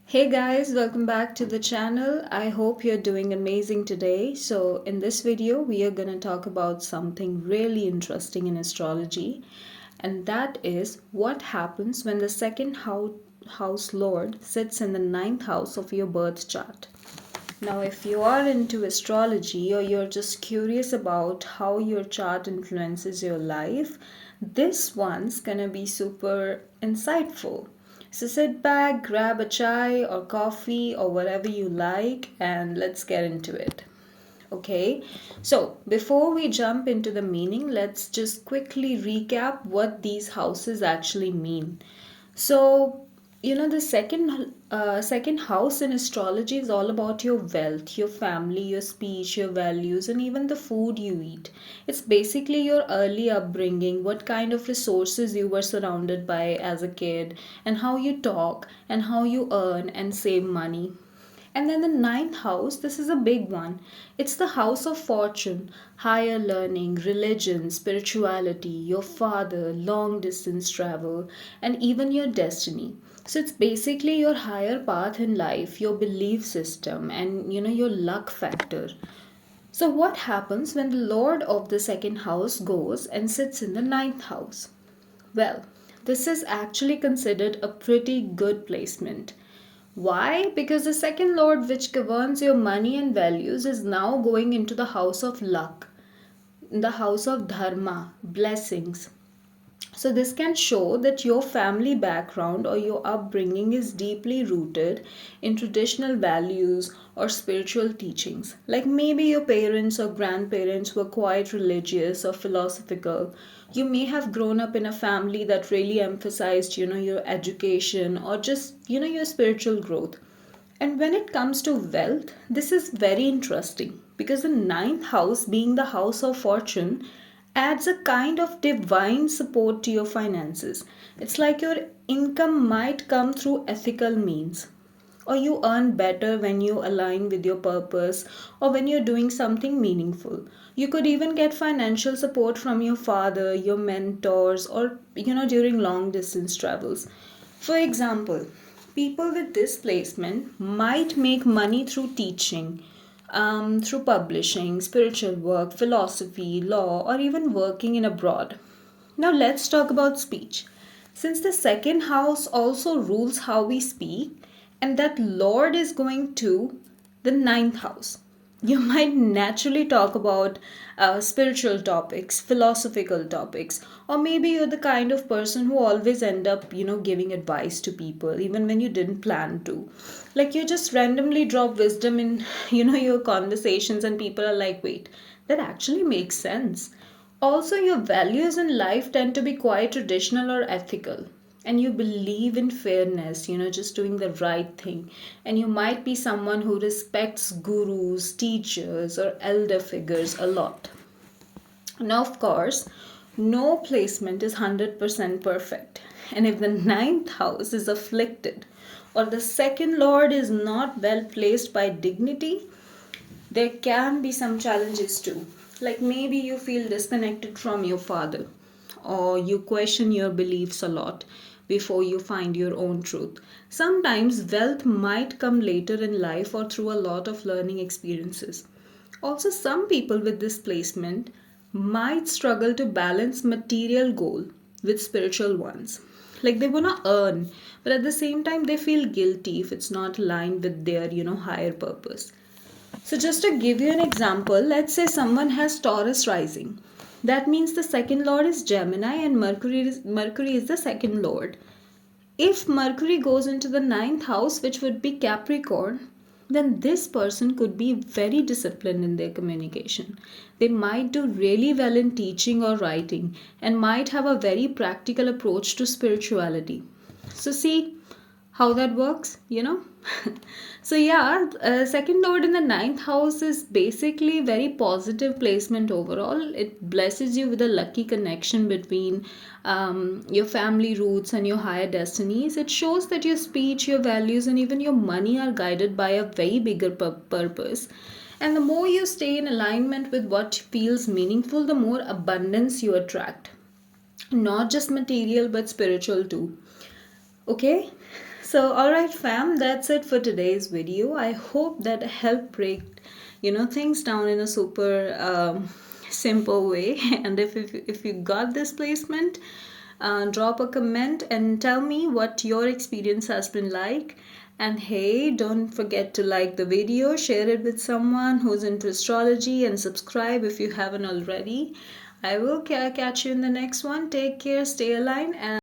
Hey guys, welcome back to the channel. I hope you're doing amazing today. So, in this video, we are going to talk about something really interesting in astrology, and that is what happens when the second house lord sits in the ninth house of your birth chart. Now, if you are into astrology or you're just curious about how your chart influences your life, this one's gonna be super insightful. So sit back, grab a chai or coffee or whatever you like, and let's get into it. Okay, so before we jump into the meaning, let's just quickly recap what these houses actually mean. So, the second house in astrology is all about your wealth, your family, your speech, your values, and even the food you eat. It's basically your early upbringing, what kind of resources you were surrounded by as a kid, and how you talk, and how you earn and save money. And then the ninth house, this is a big one. It's the house of fortune, higher learning, religion, spirituality, your father, long distance travel, and even your destiny. So it's basically your higher path in life, your belief system, and your luck factor. So, what happens when the Lord of the second house goes and sits in the ninth house? Well, this is actually considered a pretty good placement. Why? Because the second lord, which governs your money and values, is now going into the house of luck, the house of dharma, blessings. So, this can show that your family background or your upbringing is deeply rooted in traditional values or spiritual teachings. Like maybe your parents or grandparents were quite religious or philosophical. You may have grown up in a family that really emphasized, your education or just, your spiritual growth. And when it comes to wealth, this is very interesting because the ninth house, being the house of fortune, adds a kind of divine support to your finances. It's like your income might come through ethical means, or you earn better when you align with your purpose or when you're doing something meaningful. You could even get financial support from your father, your mentors, or during long distance travels. For example, people with this placement might make money through teaching, through publishing, spiritual work, philosophy, law, or even working in abroad. Now let's talk about speech. Since the second house also rules how we speak, and that Lord is going to the ninth house, you might naturally talk about spiritual topics, philosophical topics, or maybe you're the kind of person who always end up, giving advice to people even when you didn't plan to. Like you just randomly drop wisdom in, your conversations, and people are like, wait, that actually makes sense. Also, your values in life tend to be quite traditional or ethical, and you believe in fairness, just doing the right thing. And you might be someone who respects gurus, teachers, or elder figures a lot. Now, of course, no placement is 100% perfect. And if the ninth house is afflicted or the second lord is not well placed by dignity, there can be some challenges too. Like maybe you feel disconnected from your father, or you question your beliefs a lot before you find your own truth. Sometimes wealth might come later in life or through a lot of learning experiences. Also, some people with this placement might struggle to balance material goal with spiritual ones. Like they want to earn, but at the same time they feel guilty if it's not aligned with their, higher purpose. So, just to give you an example, let's say someone has Taurus rising. That means the second lord is Gemini and Mercury is the second lord. If Mercury goes into the ninth house, which would be Capricorn, then this person could be very disciplined in their communication. They might do really well in teaching or writing and might have a very practical approach to spirituality. So, see how that works, so, yeah, second lord in the ninth house is basically very positive placement overall. It blesses you with a lucky connection between your family roots and your higher destinies. It shows that your speech, your values, and even your money are guided by a very bigger purpose. And the more you stay in alignment with what feels meaningful, the more abundance you attract. Not just material, but spiritual too. Okay? So, all right, fam, that's it for today's video. I hope that helped break, things down in a super simple way. And if you got this placement, drop a comment and tell me what your experience has been like. And hey, don't forget to like the video, share it with someone who's into astrology, and subscribe if you haven't already. I will catch you in the next one. Take care, stay aligned, and